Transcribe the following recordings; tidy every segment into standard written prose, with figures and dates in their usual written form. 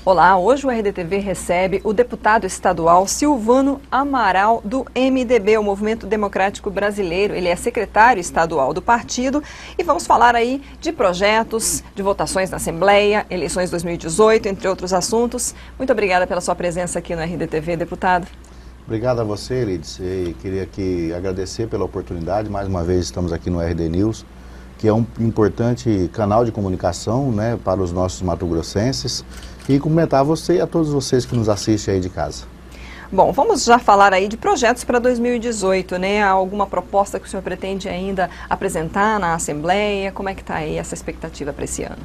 Olá, hoje o RDTV recebe o deputado estadual Silvano Amaral, do MDB, o Movimento Democrático Brasileiro. Ele é secretário estadual do partido e vamos falar aí de projetos, de votações na Assembleia, eleições 2018, entre outros assuntos. Muito obrigada pela sua presença aqui no RDTV, deputado. Obrigado a você, Elides. Queria aqui agradecer pela oportunidade. Mais uma vez estamos aqui no RD News, que é um importante canal de comunicação, né, para os nossos mato-grossenses. E cumprimentar você e a todos vocês que nos assistem aí de casa. Bom, vamos já falar aí de projetos para 2018, né? Há alguma proposta que o senhor pretende ainda apresentar na Assembleia? Como é que está aí essa expectativa para esse ano?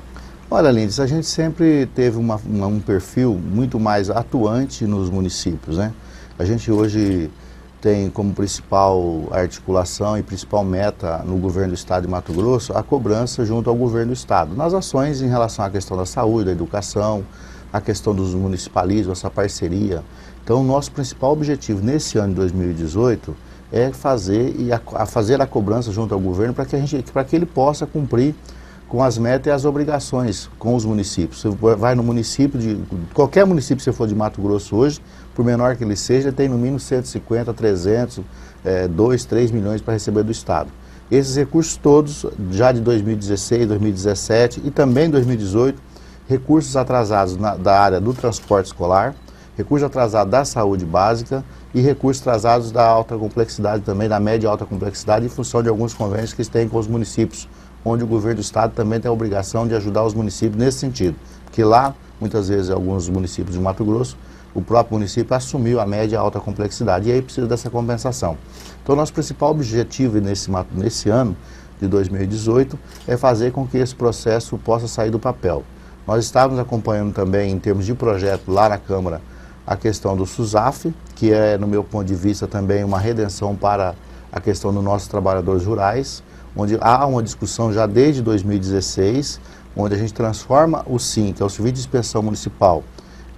Olha, Lindes, a gente sempre teve um perfil muito mais atuante nos municípios, né? A gente hoje tem como principal articulação e principal meta no governo do Estado de Mato Grosso a cobrança junto ao governo do Estado, nas ações em relação à questão da saúde, da educação, a questão dos municipalismos, essa parceria. Então, o nosso principal objetivo nesse ano de 2018 é fazer a cobrança junto ao governo para que ele possa cumprir com as metas e as obrigações com os municípios. Você vai no município, qualquer município que você for de Mato Grosso hoje, por menor que ele seja, tem no mínimo 150, 300, 2, 3 milhões para receber do Estado. Esses recursos todos, já de 2016, 2017 e também 2018, recursos atrasados da área do transporte escolar, recursos atrasados da saúde básica e recursos atrasados da alta complexidade também, da média e alta complexidade, em função de alguns convênios que têm com os municípios, onde o governo do Estado também tem a obrigação de ajudar os municípios nesse sentido. Porque lá, muitas vezes, alguns municípios de Mato Grosso, o próprio município assumiu a média e a alta complexidade e aí precisa dessa compensação. Então, nosso principal objetivo nesse ano de 2018 é fazer com que esse processo possa sair do papel. Nós estávamos acompanhando também, em termos de projeto, lá na Câmara, a questão do SUSAF, que é, no meu ponto de vista, também uma redenção para a questão dos nossos trabalhadores rurais, onde há uma discussão já desde 2016, onde a gente transforma o SIM, que é o Serviço de Inspeção Municipal,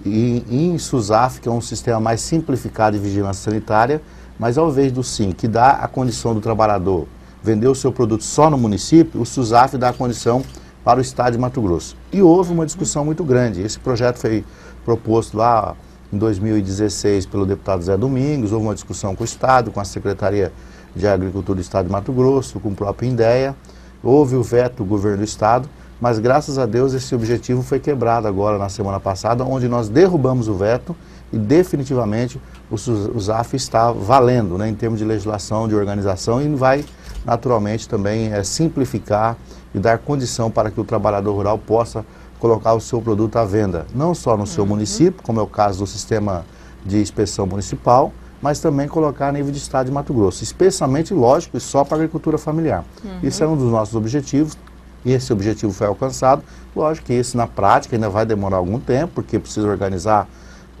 em SUSAF, que é um sistema mais simplificado de vigilância sanitária, mas ao invés do SIM, que dá a condição do trabalhador vender o seu produto só no município, o SUSAF dá a condição para o Estado de Mato Grosso. E houve uma discussão muito grande. Esse projeto foi proposto lá em 2016 pelo deputado Zé Domingos, houve uma discussão com o Estado, com a Secretaria de Agricultura do Estado de Mato Grosso, com o próprio INDEA, houve o veto do governo do Estado, mas graças a Deus esse objetivo foi quebrado agora na semana passada, onde nós derrubamos o veto e definitivamente o SUSAF está valendo, né, em termos de legislação, de organização, e vai naturalmente também simplificar e dar condição para que o trabalhador rural possa colocar o seu produto à venda, não só no seu município, como é o caso do sistema de inspeção municipal, mas também colocar a nível de Estado de Mato Grosso, especialmente, lógico, e só para a agricultura familiar. Isso é um dos nossos objetivos, e esse objetivo foi alcançado. Lógico que esse na prática ainda vai demorar algum tempo, porque precisa organizar,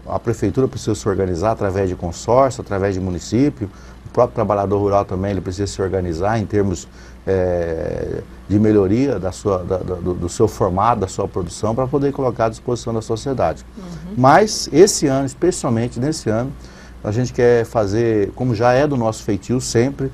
a prefeitura precisa se organizar através de consórcio, através de município, o próprio trabalhador rural também ele precisa se organizar em termos de melhoria do seu formato, da sua produção, para poder colocar à disposição da sociedade. Mas esse ano, especialmente nesse ano, a gente quer fazer, como já é do nosso feitio sempre,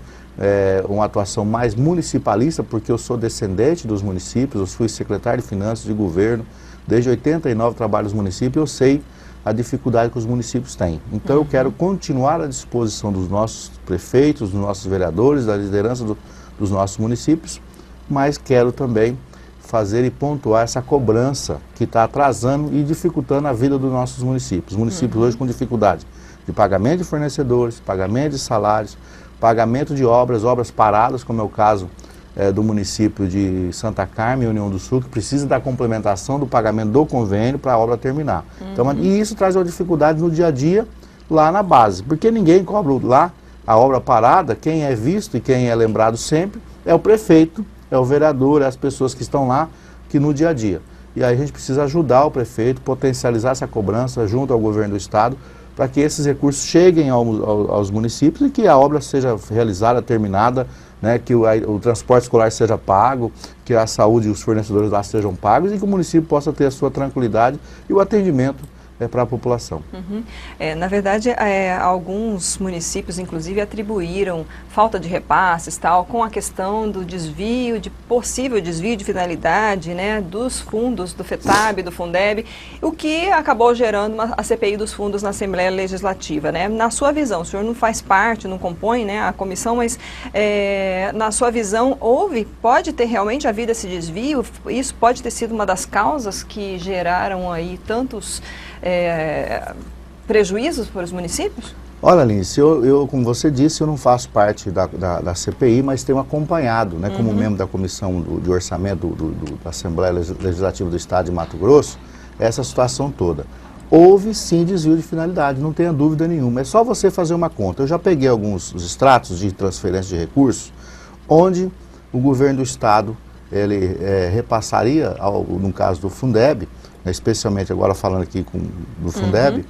uma atuação mais municipalista, porque eu sou descendente dos municípios, eu fui secretário de Finanças de governo, desde 89 trabalho nos municípios, eu sei a dificuldade que os municípios têm. Então eu quero continuar à disposição dos nossos prefeitos, dos nossos vereadores, da liderança dos nossos municípios, mas quero também fazer e pontuar essa cobrança que está atrasando e dificultando a vida dos nossos municípios. Os municípios hoje com dificuldade de pagamento de fornecedores, pagamento de salários, pagamento de obras paradas, como é o caso do município de Santa Carmen e União do Sul, que precisa da complementação do pagamento do convênio para a obra terminar. Então, e isso traz uma dificuldade no dia a dia lá na base, porque ninguém cobra lá a obra parada. Quem é visto e quem é lembrado sempre é o prefeito, é o vereador, é as pessoas que estão lá, que no dia a dia. E aí a gente precisa ajudar o prefeito, potencializar essa cobrança junto ao governo do Estado, para que esses recursos cheguem aos municípios e que a obra seja realizada, terminada, né, que o transporte escolar seja pago, que a saúde e os fornecedores lá sejam pagos e que o município possa ter a sua tranquilidade e o atendimento para a população. Na verdade, alguns municípios, inclusive, atribuíram falta de repasses, tal, com a questão do desvio, de possível desvio de finalidade, né, dos fundos do FETAB, do Fundeb, o que acabou gerando a CPI dos fundos na Assembleia Legislativa, né? Na sua visão, o senhor não faz parte, não compõe, né, a comissão, mas na sua visão, pode ter realmente havido esse desvio? Isso pode ter sido uma das causas que geraram aí tantos prejuízos para os municípios? Olha, Lince, eu, como você disse, eu não faço parte da CPI, mas tenho acompanhado, né, como membro da Comissão de Orçamento da Assembleia Legislativa do Estado de Mato Grosso, essa situação toda. Houve sim desvio de finalidade, não tenha dúvida nenhuma. É só você fazer uma conta. Eu já peguei alguns extratos de transferência de recursos, onde o governo do Estado, ele repassaria, no caso do Fundeb, especialmente agora falando aqui do Fundeb,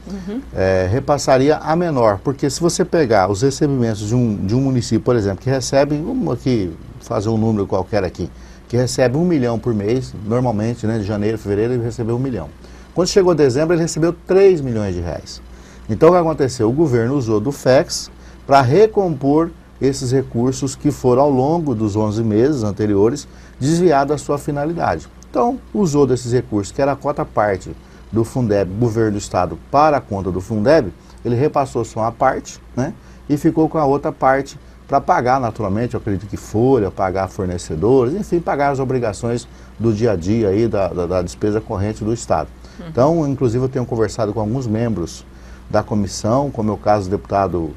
repassaria a menor, porque se você pegar os recebimentos de um município, por exemplo, que recebe, vamos aqui fazer um número qualquer aqui, que recebe 1 milhão por mês, normalmente, né, de janeiro, fevereiro, ele recebeu 1 milhão. Quando chegou dezembro, ele recebeu 3 milhões de reais. Então, o que aconteceu? O governo usou do FEX para recompor esses recursos que foram, ao longo dos 11 meses anteriores, desviados da sua finalidade. Então, usou desses recursos, que era a cota parte do Fundeb, governo do Estado, para a conta do Fundeb, ele repassou só uma parte, né, e ficou com a outra parte para pagar, naturalmente, eu acredito que folha, pagar fornecedores, enfim, pagar as obrigações do dia a dia aí, da despesa corrente do Estado. Então, inclusive, eu tenho conversado com alguns membros da comissão, como é o caso do deputado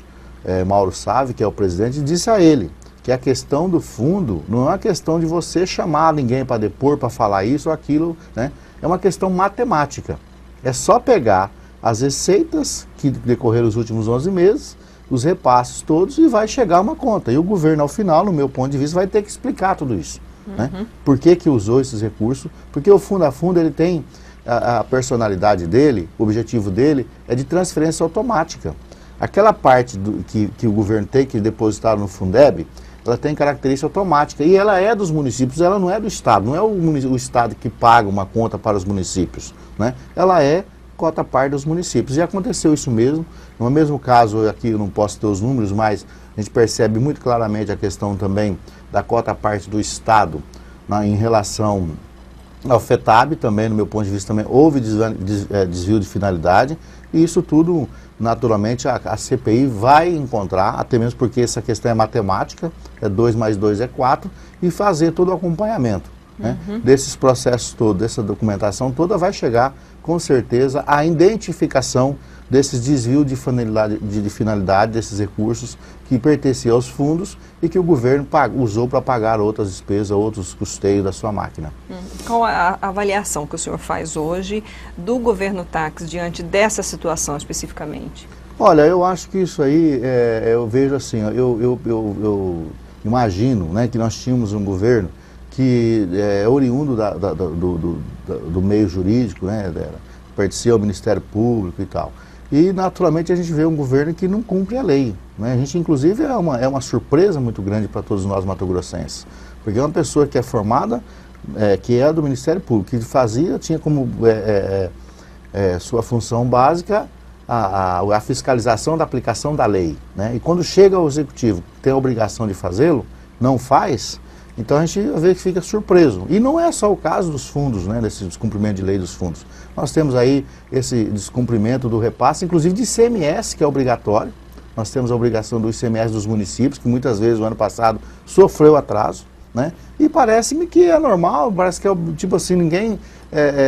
Mauro Sávio, que é o presidente, e disse a ele que a questão do fundo não é uma questão de você chamar ninguém para depor, para falar isso ou aquilo, né? É uma questão matemática. É só pegar as receitas que decorreram os últimos 11 meses, os repasses todos, e vai chegar uma conta. E o governo, ao final, no meu ponto de vista, vai ter que explicar tudo isso. Né? Por que usou esses recursos? Porque o fundo a fundo, ele tem a personalidade dele, o objetivo dele é de transferência automática. Aquela parte que o governo tem que depositar no Fundeb, ela tem característica automática e ela é dos municípios, ela não é do Estado, não é o Estado que paga uma conta para os municípios, né? Ela é cota parte dos municípios. E aconteceu isso mesmo. No mesmo caso, aqui eu não posso ter os números, mas a gente percebe muito claramente a questão também da cota parte do Estado, né, em relação ao FETAB, também, no meu ponto de vista, também houve desvio de finalidade, e isso tudo, naturalmente, a CPI vai encontrar, até mesmo porque essa questão é matemática, 2 mais 2 é 4, e fazer todo o acompanhamento, né, desses processos todos, dessa documentação toda, vai chegar, com certeza, a identificação desses desvios de finalidade, desses recursos que pertenciam aos fundos e que o governo usou para pagar outras despesas, outros custeios da sua máquina. Qual a avaliação que o senhor faz hoje do governo Thaques diante dessa situação especificamente? Olha, eu acho que isso aí, eu vejo assim, eu imagino, né, que nós tínhamos um governo que é oriundo do meio jurídico, né, pertencia ao Ministério Público e tal. E, naturalmente, a gente vê um governo que não cumpre a lei, né? A gente, inclusive, é uma surpresa muito grande para todos nós mato-grossenses, porque é uma pessoa que é formada, que é do Ministério Público, que tinha como sua função básica a fiscalização da aplicação da lei, né? E quando chega ao Executivo, tem a obrigação de fazê-lo, não faz, então a gente vê que fica surpreso. E não é só o caso dos fundos, né, desse descumprimento de lei dos fundos. Nós temos aí esse descumprimento do repasse, inclusive de ICMS, que é obrigatório. Nós temos a obrigação do ICMS dos municípios, que muitas vezes, no ano passado, sofreu atraso, né? E parece-me que é normal, parece que é tipo assim, ninguém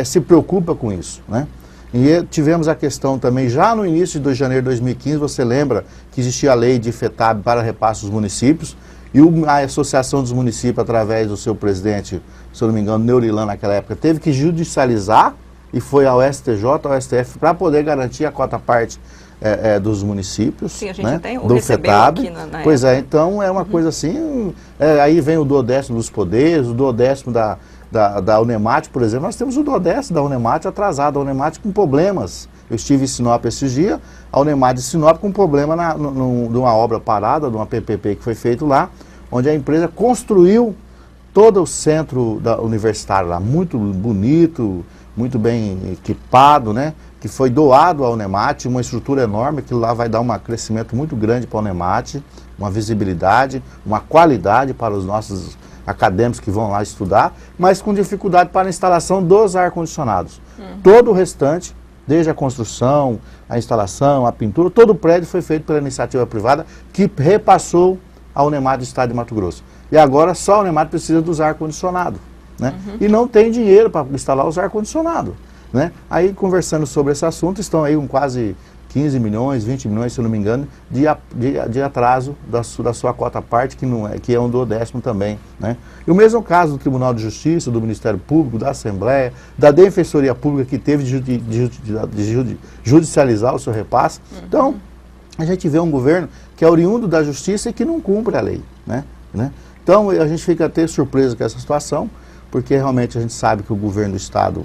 se preocupa com isso, né? E tivemos a questão também, já no início de janeiro de 2015, você lembra que existia a lei de FETAB para repasse dos municípios, e a Associação dos Municípios, através do seu presidente, se eu não me engano, Neurilan, naquela época, teve que judicializar e foi ao STJ, ao STF, para poder garantir a cota parte dos municípios. Sim, a gente, né, tem, do FETAB. Aqui na pois época. Então é uma coisa assim, aí vem o duodécimo dos poderes, o duodécimo da Unemat, por exemplo. Nós temos o duodécimo da Unemat atrasado, a Unemat com problemas. Eu estive em Sinop esses dias, a Unemat de Sinop com problema de uma obra parada, de uma PPP que foi feito lá, onde a empresa construiu todo o centro universitário lá, muito bonito, muito bem equipado, né? que foi doado ao Unemate, uma estrutura enorme, aquilo lá vai dar um crescimento muito grande para o Unemate, uma visibilidade, uma qualidade para os nossos acadêmicos que vão lá estudar, mas com dificuldade para a instalação dos ar-condicionados. Todo o restante, desde a construção, a instalação, a pintura, todo o prédio foi feito pela iniciativa privada que repassou ao Unemate do Estado de Mato Grosso. E agora só o Unemate precisa dos ar-condicionados, né? E não tem dinheiro para instalar os ar-condicionados, né? Aí, conversando sobre esse assunto, estão aí com quase 15 milhões, 20 milhões, se eu não me engano, de atraso da sua cota parte, que é um duodécimo também, né? E o mesmo caso do Tribunal de Justiça, do Ministério Público, da Assembleia, da Defensoria Pública, que teve de judicializar o seu repasse. Então, a gente vê um governo que é oriundo da justiça e que não cumpre a lei, né? Então, a gente fica até surpreso com essa situação, porque realmente a gente sabe que o governo do Estado,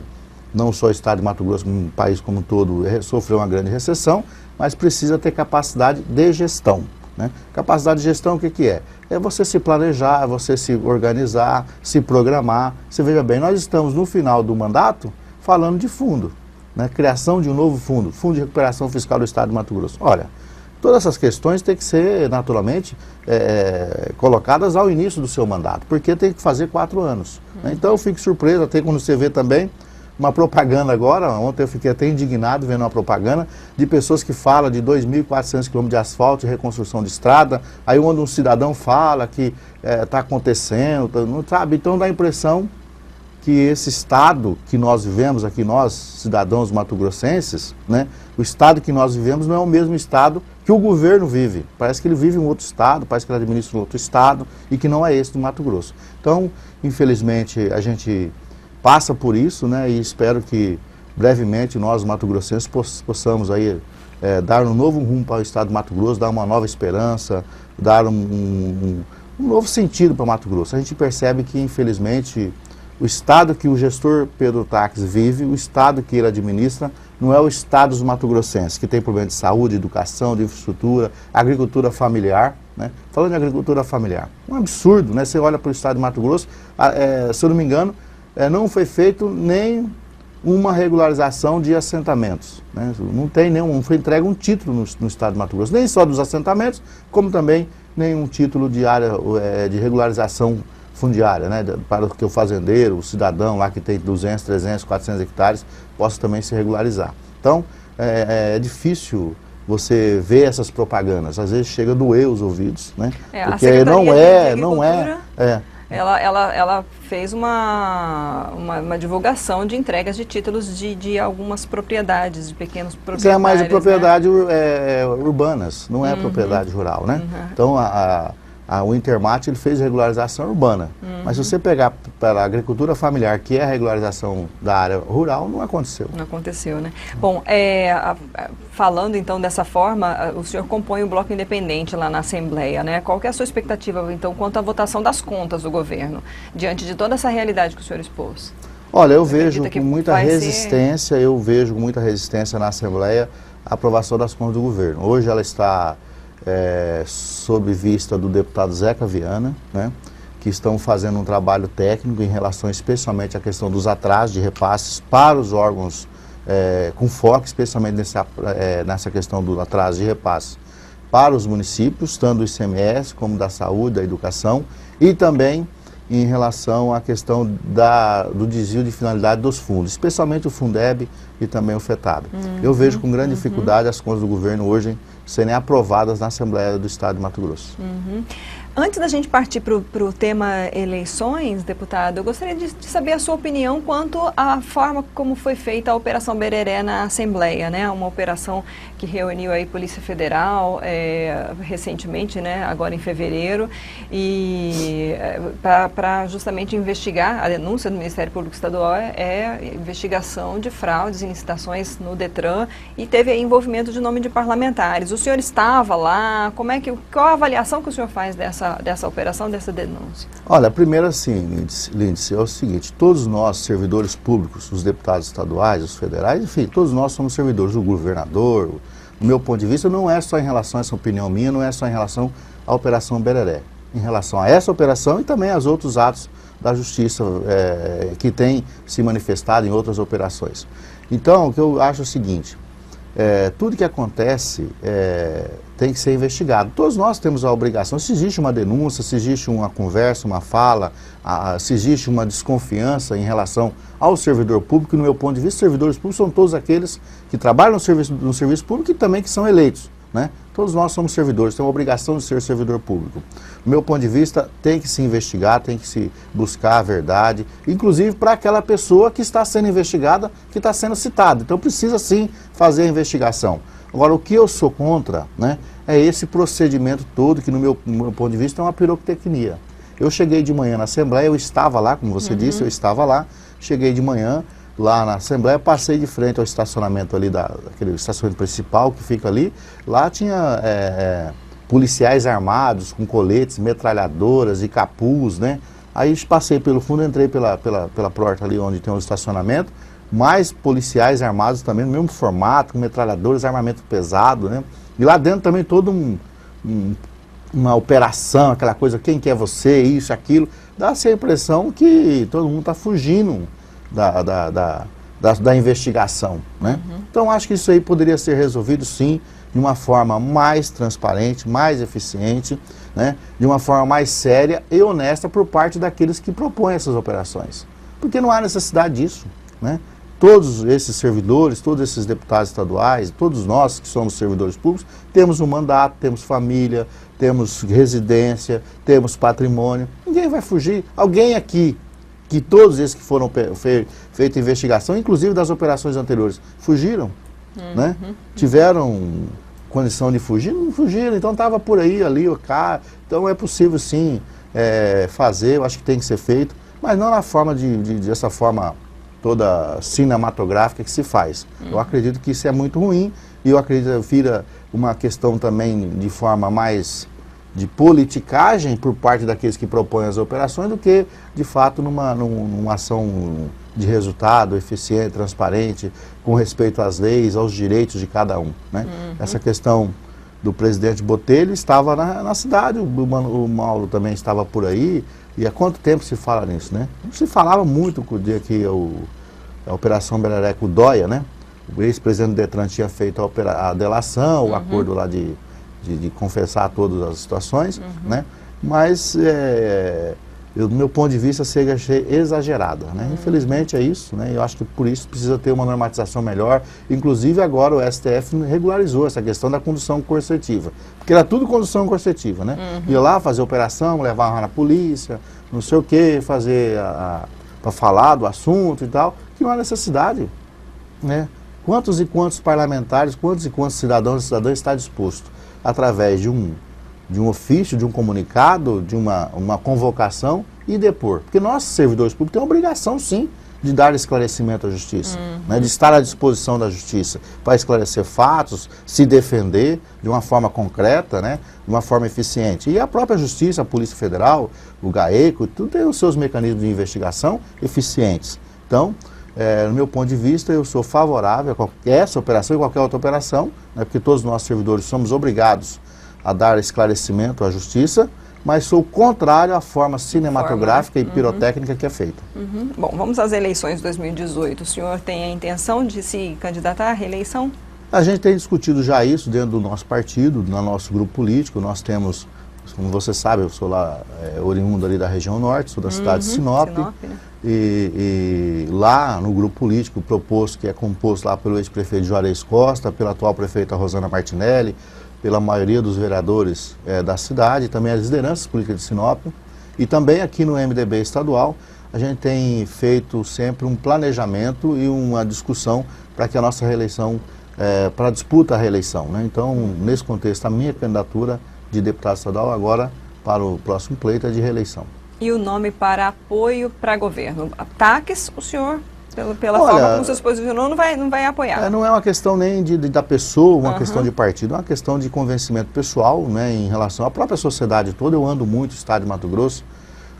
não só o Estado de Mato Grosso, como o país como um todo, sofreu uma grande recessão, mas precisa ter capacidade de gestão, né? Capacidade de gestão, o que é? É você se planejar, é você se organizar, se programar. Você veja bem, nós estamos no final do mandato falando de fundo, né? Criação de um novo fundo, Fundo de Recuperação Fiscal do Estado de Mato Grosso. Olha, todas essas questões têm que ser, naturalmente, colocadas ao início do seu mandato, porque tem que fazer 4 anos. Né? Então eu fico surpreso, até quando você vê também uma propaganda agora, ontem eu fiquei até indignado vendo uma propaganda de pessoas que falam de 2.400 km de asfalto e reconstrução de estrada, aí onde um cidadão fala que está acontecendo, não sabe? Então dá a impressão que esse estado que nós vivemos aqui, nós, cidadãos mato-grossenses, né, o estado que nós vivemos não é o mesmo estado que o governo vive. Parece que ele vive em um outro estado, parece que ele administra um outro estado e que não é esse do Mato Grosso. Então, infelizmente, a gente passa por isso, né, e espero que brevemente nós, mato-grossenses, possamos aí dar um novo rumo para o estado do Mato Grosso, dar uma nova esperança, dar um novo sentido para o Mato Grosso. A gente percebe que, infelizmente, o estado que o gestor Pedro Taques vive, o estado que ele administra, não é o estado dos mato-grossenses, que tem problema de saúde, educação, de infraestrutura, agricultura familiar, né? Falando de agricultura familiar, um absurdo, né? Você olha para o estado de Mato Grosso, se eu não me engano, não foi feito nem uma regularização de assentamentos, né? Não foi entregue um título no estado de Mato Grosso, nem só dos assentamentos, como também nenhum título de área de regularização fundiária, né, para que o fazendeiro, o cidadão lá que tem 200, 300, 400 hectares, possa também se regularizar. Então, é difícil você ver essas propagandas, às vezes chega a doer os ouvidos, né, porque não é. Ela fez uma divulgação de entregas de títulos de algumas propriedades, de pequenos proprietários. É mais de propriedade, né? Urbanas, não é propriedade rural, né? Então, o Intermate ele fez regularização urbana, mas se você pegar para a agricultura familiar, que é a regularização da área rural, não aconteceu. Não aconteceu, né? Bom, falando então dessa forma, o senhor compõe o Bloco Independente lá na Assembleia, né? Qual que é a sua expectativa então quanto à votação das contas do governo, diante de toda essa realidade que o senhor expôs? Olha, eu vejo com muita resistência, na Assembleia a aprovação das contas do governo. Hoje ela está sob vista do deputado Zeca Viana, né, que estão fazendo um trabalho técnico em relação especialmente à questão dos atrasos de repasses para os órgãos, com foco especialmente nessa questão do atraso de repasses para os municípios, tanto do ICMS como da saúde, da educação, e também em relação à questão do desvio de finalidade dos fundos, especialmente o Fundeb e também o FETAB. Eu vejo com grande dificuldade as contas do governo hoje serem aprovadas na Assembleia do Estado de Mato Grosso. Antes da gente partir para o tema eleições, deputado, eu gostaria de saber a sua opinião quanto à forma como foi feita a Operação Bereré na Assembleia, né? Uma operação que reuniu aí Polícia Federal recentemente, né? Agora em fevereiro, e para justamente investigar, a denúncia do Ministério Público Estadual investigação de fraudes e licitações no Detran, e teve aí envolvimento de nome de parlamentares. O senhor estava lá? Qual a avaliação que o senhor faz dessa operação, dessa denúncia? Olha, primeiro assim, Lindsay, é o seguinte, todos nós, servidores públicos, os deputados estaduais, os federais, enfim, todos nós somos servidores, o governador. Do meu ponto de vista, não é só em relação a essa opinião minha, não é só em relação à Operação Bereré. Em relação a essa operação e também aos outros atos da Justiça que têm se manifestado em outras operações. Então, o que eu acho é o seguinte, tudo que acontece tem que ser investigado. Todos nós temos a obrigação, se existe uma denúncia, se existe uma conversa, uma fala, se existe uma desconfiança em relação ao servidor público, no meu ponto de vista, servidores públicos são todos aqueles que trabalham no serviço público e também que são eleitos, né? Todos nós somos servidores, temos a obrigação de ser servidor público. Do meu ponto de vista, tem que se investigar, tem que se buscar a verdade, inclusive para aquela pessoa que está sendo investigada, que está sendo citada. Então precisa sim fazer a investigação. Agora, o que eu sou contra, né, é esse procedimento todo, que no meu ponto de vista é uma pirotecnia. Eu cheguei de manhã na Assembleia, eu estava lá, como você disse, eu estava lá, cheguei de manhã lá na Assembleia, passei de frente ao estacionamento ali, aquele estacionamento principal que fica ali, lá tinha policiais armados, com coletes, metralhadoras e capuz, né? Aí passei pelo fundo, entrei pela porta ali onde tem o estacionamento, mais policiais armados também, no mesmo formato, com metralhadores, armamento pesado, né? E lá dentro também todo uma operação, aquela coisa, quem que é você, isso, aquilo, dá-se a impressão que todo mundo está fugindo da investigação, né? Então acho que isso aí poderia ser resolvido sim, de uma forma mais transparente, mais eficiente, né? De uma forma mais séria e honesta por parte daqueles que propõem essas operações. Porque não há necessidade disso, né? Todos esses servidores, todos esses deputados estaduais, todos nós que somos servidores públicos, temos um mandato, temos família, temos residência, temos patrimônio. Ninguém vai fugir. Alguém aqui, que todos esses que foram feitas investigação, inclusive das operações anteriores, fugiram, né? Tiveram condição de fugir? Não fugiram, então estava por aí, ali, o cara. Então é possível sim fazer, eu acho que tem que ser feito, mas não na forma dessa forma toda cinematográfica que se faz. Eu acredito que isso é muito ruim e eu acredito que vira uma questão também de forma mais de politicagem por parte daqueles que propõem as operações do que, de fato, numa ação de resultado eficiente, transparente, com respeito às leis, aos direitos de cada um, né? Essa questão do presidente Botelho estava na cidade, o Mauro também estava por aí, e há quanto tempo se fala nisso, né? Se falava muito com o dia que a Operação Belereco Dóia, né? O ex-presidente do Detran tinha feito a delação, o acordo lá de confessar todas as situações, né? Mas, do meu ponto de vista, achei exagerada, né? Infelizmente é isso, né? Eu acho que por isso precisa ter uma normatização melhor. Inclusive agora o STF regularizou essa questão da condução coercitiva, porque era tudo condução coercitiva, né? Ia lá fazer operação, levar na polícia, não sei o que, fazer para falar do assunto e tal, que não há necessidade, né? Quantos e quantos parlamentares, quantos e quantos cidadãos e cidadãs está disposto, através de um ofício, de um comunicado, de uma convocação e depor? Porque nós, servidores públicos, temos a obrigação, sim, de dar esclarecimento à justiça, né, de estar à disposição da justiça para esclarecer fatos, se defender de uma forma concreta, né, de uma forma eficiente. E a própria justiça, a Polícia Federal, o GAECO, tudo tem os seus mecanismos de investigação eficientes. Então, no meu ponto de vista, eu sou favorável a essa operação e qualquer outra operação, né, porque todos nós servidores somos obrigados a dar esclarecimento à justiça, mas sou contrário à forma cinematográfica e pirotécnica que é feita. Bom, vamos às eleições de 2018. O senhor tem a intenção de se candidatar à reeleição? A gente tem discutido já isso dentro do nosso partido, no nosso grupo político. Nós temos, como você sabe, eu sou lá oriundo ali da região norte, sou da cidade de Sinop, né? E lá no grupo político proposto, que é composto lá pelo ex-prefeito Juarez Costa, pela atual prefeita Rosana Martinelli, pela maioria dos vereadores da cidade, também as lideranças políticas de Sinop, e também aqui no MDB estadual, a gente tem feito sempre um planejamento e uma discussão para que a nossa reeleição, para a disputa à reeleição, né? Então, nesse contexto, a minha candidatura de deputado estadual agora para o próximo pleito é de reeleição. E o nome para apoio para governo? Ataques, o senhor, pela forma como você se posicionou, não vai apoiar? Não é uma questão nem da pessoa, uma questão de partido, é uma questão de convencimento pessoal, né, em relação à própria sociedade toda. Eu ando muito no estado de Mato Grosso,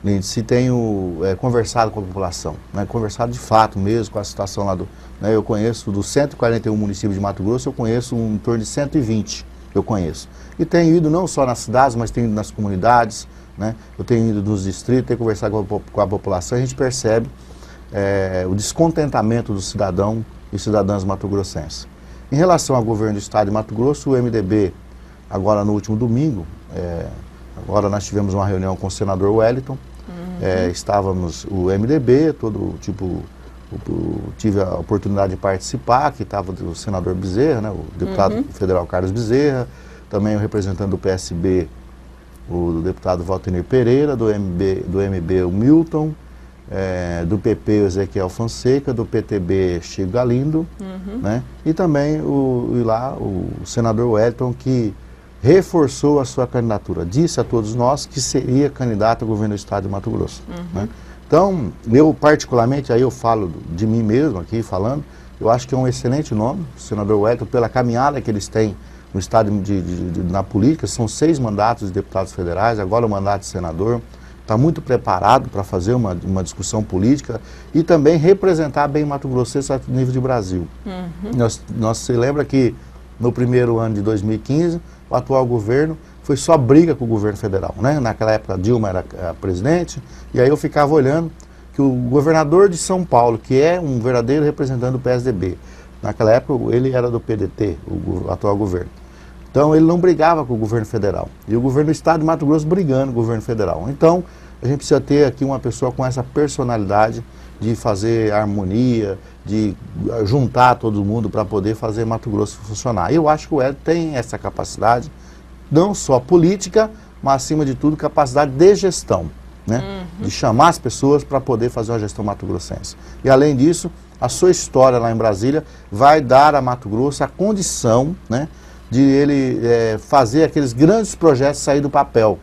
Lindsay, tenho conversado com a população, né, conversado de fato mesmo com a situação lá né, eu conheço dos 141 municípios de Mato Grosso, eu conheço em torno de 120, eu conheço. E tenho ido não só nas cidades, mas tenho ido nas comunidades, né, eu tenho ido nos distritos, tenho conversado com a população, a gente percebe o descontentamento do cidadão e cidadãs mato-grossenses. Em relação ao governo do estado de Mato Grosso, o MDB, agora no último domingo, agora nós tivemos uma reunião com o senador Wellington, estávamos, o MDB, tive a oportunidade de participar, que estava o senador Bezerra, né, o deputado federal Carlos Bezerra, também o representante do PSB, o deputado Valtenir Pereira, do MB o Milton, do PP o Ezequiel Fonseca, do PTB Chico Galindo, né, e também o senador Wellington, que reforçou a sua candidatura, disse a todos nós que seria candidato ao governo do estado de Mato Grosso. Né. Então, eu particularmente, aí eu falo de mim mesmo aqui falando, eu acho que é um excelente nome, o senador Wellington, pela caminhada que eles têm no estado na política, são 6 mandatos de deputados federais, agora o mandato de senador, está muito preparado para fazer uma discussão política e também representar bem Mato Grosso a nível de Brasil. Nós se lembra que no primeiro ano de 2015, o atual governo foi só briga com o governo federal, né? Naquela época Dilma era a presidente, e aí eu ficava olhando que o governador de São Paulo, que é um verdadeiro representante do PSDB, naquela época ele era do PDT, o atual governo. Então ele não brigava com o governo federal. E o governo do estado de Mato Grosso brigando com o governo federal. Então a gente precisa ter aqui uma pessoa com essa personalidade de fazer harmonia, de juntar todo mundo para poder fazer Mato Grosso funcionar. Eu acho que o Hélio tem essa capacidade, não só política, mas acima de tudo capacidade de gestão, né? De chamar as pessoas para poder fazer uma gestão mato-grossense. E além disso, a sua história lá em Brasília vai dar a Mato Grosso a condição, né, de ele fazer aqueles grandes projetos sair do papel,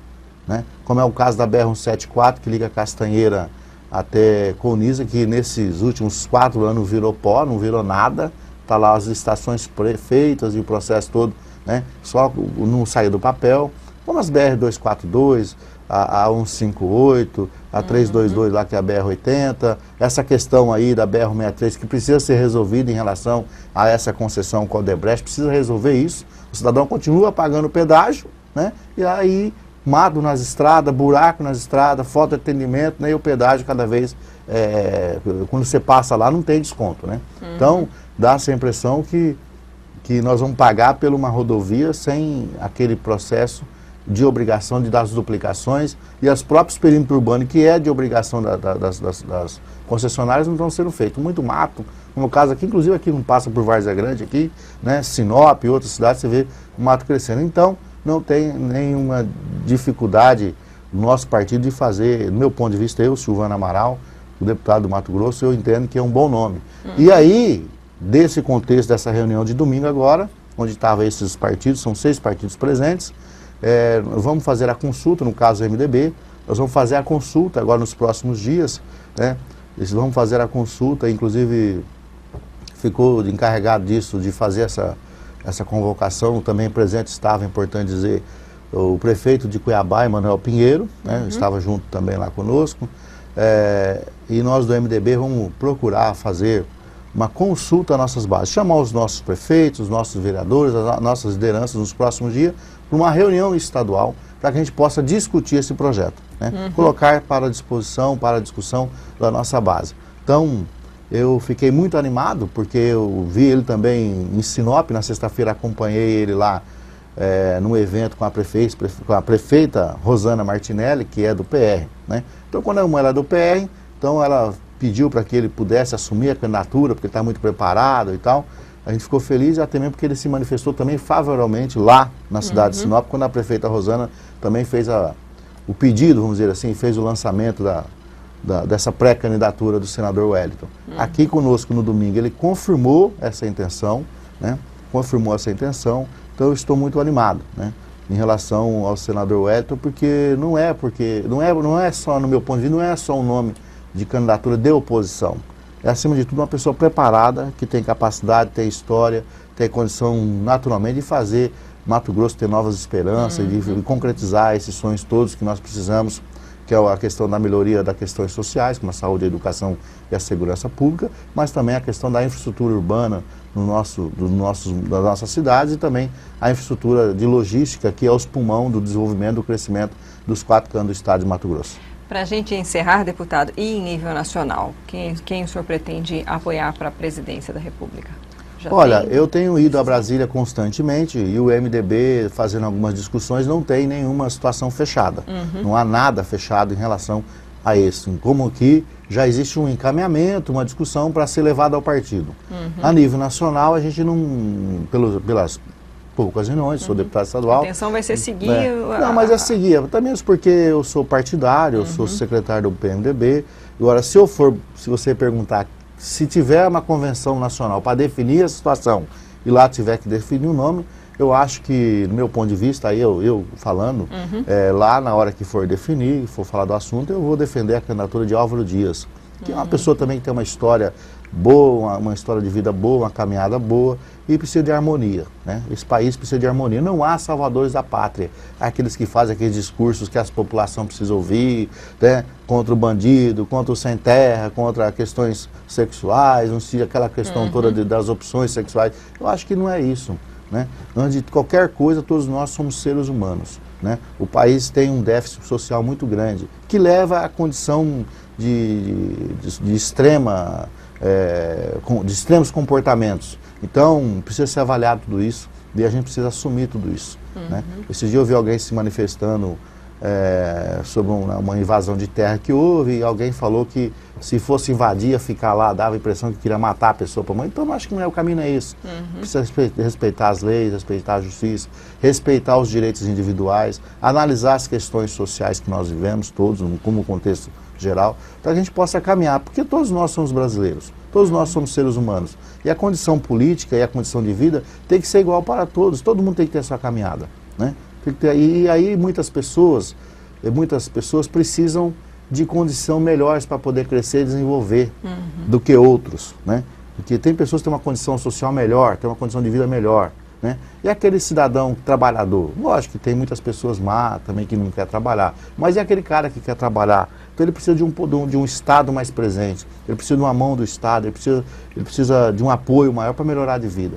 né? Como é o caso da BR-174, que liga Castanheira até Colniza, que nesses últimos 4 anos virou pó, não virou nada, está lá as estações prefeitas e o processo todo, né, só não saiu do papel, como as BR-242, a 158, a 322 lá que é a BR-80, essa questão aí da BR-163 que precisa ser resolvida em relação a essa concessão com o Odebrecht, precisa resolver isso, o cidadão continua pagando pedágio, né, e aí mato nas estradas, buraco nas estradas, falta de atendimento, né, e o pedágio cada vez, quando você passa lá não tem desconto, né. Então dá essa impressão que nós vamos pagar por uma rodovia sem aquele processo de obrigação de dar as duplicações e os próprios perímetros urbanos, que é de obrigação das concessionárias, não estão sendo feitos. Muito mato, no caso aqui, inclusive aqui não passa por Várzea Grande, aqui, né, Sinop e outras cidades, você vê o mato crescendo. Então, não tem nenhuma dificuldade no nosso partido de fazer, do meu ponto de vista, eu, Silvano Amaral, o deputado do Mato Grosso, eu entendo que é um bom nome. E aí, desse contexto dessa reunião de domingo agora, onde estavam esses partidos, são 6 partidos presentes, vamos fazer a consulta, no caso do MDB, nós vamos fazer a consulta agora nos próximos dias, né? Vamos fazer a consulta, inclusive ficou encarregado disso, de fazer essa convocação, também presente estava, é importante dizer, o prefeito de Cuiabá, Emanuel Pinheiro, né? Estava junto também lá conosco, e nós do MDB vamos procurar fazer uma consulta às nossas bases, chamar os nossos prefeitos, os nossos vereadores, as nossas lideranças nos próximos dias, para uma reunião estadual, para que a gente possa discutir esse projeto, né? Colocar para a disposição, para a discussão da nossa base. Então, eu fiquei muito animado, porque eu vi ele também em Sinop, na sexta-feira acompanhei ele lá num evento com a prefeita Rosana Martinelli, que é do PR, né? Então, quando a mulher era do PR, então ela pediu para que ele pudesse assumir a candidatura, porque ele está muito preparado e tal. A gente ficou feliz, até mesmo porque ele se manifestou também favoravelmente lá na cidade de Sinop, quando a prefeita Rosana também fez o pedido, vamos dizer assim, fez o lançamento dessa pré-candidatura do senador Wellington. Aqui conosco no domingo ele confirmou essa intenção, né? Confirmou essa intenção, então eu estou muito animado, né, em relação ao senador Wellington, porque não é só, no meu ponto de vista, não é só um nome de candidatura de oposição. É, acima de tudo, uma pessoa preparada, que tem capacidade, tem história, tem condição, naturalmente, de fazer Mato Grosso ter novas esperanças, de concretizar esses sonhos todos que nós precisamos, que é a questão da melhoria das questões sociais, como a saúde, a educação e a segurança pública, mas também a questão da infraestrutura urbana das nossas cidades e também a infraestrutura de logística, que é os pulmão do desenvolvimento, do crescimento dos 4 cantos do estado de Mato Grosso. Para a gente encerrar, deputado, e em nível nacional, quem o senhor pretende apoiar para a presidência da República? Olha, eu tenho ido a Brasília constantemente e o MDB, fazendo algumas discussões, não tem nenhuma situação fechada. Não há nada fechado em relação a isso. Como que já existe um encaminhamento, uma discussão para ser levada ao partido. A nível nacional, a gente não, pelas poucas reuniões, sou deputado estadual. A intenção vai ser seguir... Não, mas é seguir, até mesmo porque eu sou partidário, eu sou secretário do PMDB. Agora, se você perguntar, se tiver uma convenção nacional para definir a situação e lá tiver que definir o nome, eu acho que, do meu ponto de vista, aí eu falando, lá na hora que for definir, for falar do assunto, eu vou defender a candidatura de Álvaro Dias, que é uma pessoa também que tem uma história boa, uma história de vida boa, uma caminhada boa e precisa de harmonia, né? Esse país precisa de harmonia. Não há salvadores da pátria. Há aqueles que fazem aqueles discursos que a população precisa ouvir, né? Contra o bandido, contra o sem terra, contra questões sexuais, aquela questão toda das opções sexuais. Eu acho que não é isso, né? Antes de qualquer coisa, todos nós somos seres humanos, né? O país tem um déficit social muito grande, que leva à condição de extremos comportamentos. Então, precisa ser avaliado tudo isso e a gente precisa assumir tudo isso, né? Esse dia eu vi alguém se manifestando sobre uma invasão de terra que houve, e alguém falou que se fosse invadir, ficar lá, dava a impressão que queria matar a pessoa para mãe. Então, eu acho que não é o caminho, é isso. Precisa respeitar as leis, respeitar a justiça, respeitar os direitos individuais, analisar as questões sociais que nós vivemos, todos, como contexto geral, para que a gente possa caminhar, porque todos nós somos brasileiros, todos nós somos seres humanos, e a condição política e a condição de vida tem que ser igual para todos, todo mundo tem que ter a sua caminhada, né? E aí muitas pessoas precisam de condição melhores para poder crescer e desenvolver do que outros, né? Porque tem pessoas que têm uma condição social melhor, têm uma condição de vida melhor, né? E aquele cidadão trabalhador? Lógico que tem muitas pessoas má também que não quer trabalhar, mas e aquele cara que quer trabalhar? Então ele precisa de um Estado mais presente, ele precisa de uma mão do Estado, ele precisa de um apoio maior para melhorar de vida,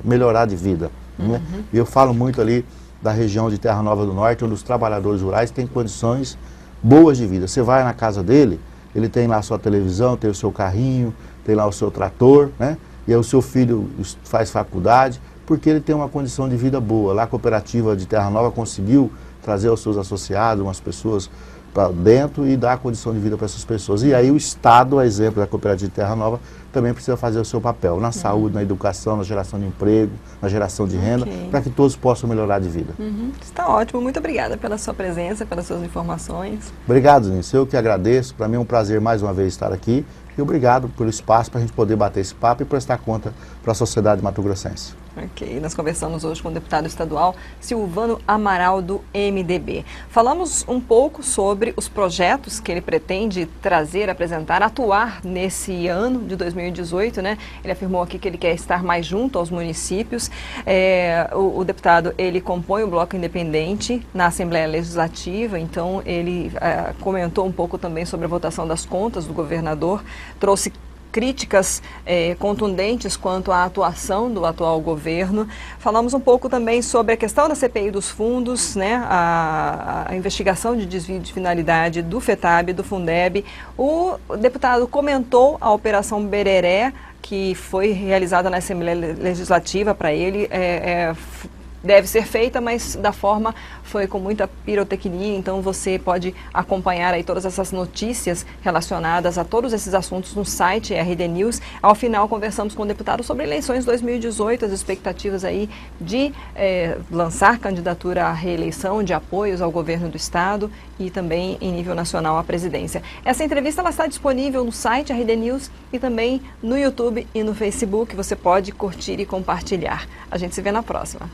né? E eu falo muito ali da região de Terra Nova do Norte, onde os trabalhadores rurais têm condições boas de vida. Você vai na casa dele, ele tem lá a sua televisão, tem o seu carrinho, tem lá o seu trator, né? E aí o seu filho faz faculdade, porque ele tem uma condição de vida boa. Lá a cooperativa de Terra Nova conseguiu trazer os seus associados, umas pessoas para dentro e dar a condição de vida para essas pessoas. E aí o Estado, a exemplo da cooperativa de Terra Nova, também precisa fazer o seu papel na saúde, na educação, na geração de emprego, na geração de renda, para que todos possam melhorar de vida. Está ótimo. Muito obrigada pela sua presença, pelas suas informações. Obrigado, Nisso. Eu que agradeço. Para mim é um prazer mais uma vez estar aqui. E obrigado pelo espaço para a gente poder bater esse papo e prestar conta para a sociedade mato-grossense. Ok, nós conversamos hoje com o deputado estadual Silvano Amaral, do MDB. Falamos um pouco sobre os projetos que ele pretende trazer, apresentar, atuar nesse ano de 2018, né? Ele afirmou aqui que ele quer estar mais junto aos municípios. O deputado, ele compõe o Bloco Independente na Assembleia Legislativa, então ele comentou um pouco também sobre a votação das contas do governador, trouxe críticas contundentes quanto à atuação do atual governo. Falamos um pouco também sobre a questão da CPI dos fundos, né, a investigação de desvio de finalidade do FETAB, do Fundeb. O deputado comentou a Operação Bereré, que foi realizada na Assembleia Legislativa para ele. Deve ser feita, mas da forma foi com muita pirotecnia, então você pode acompanhar aí todas essas notícias relacionadas a todos esses assuntos no site RD News. Ao final, conversamos com o deputado sobre eleições 2018, as expectativas aí de lançar candidatura à reeleição, de apoios ao governo do estado e também em nível nacional à presidência. Essa entrevista ela está disponível no site RD News e também no YouTube e no Facebook. Você pode curtir e compartilhar. A gente se vê na próxima.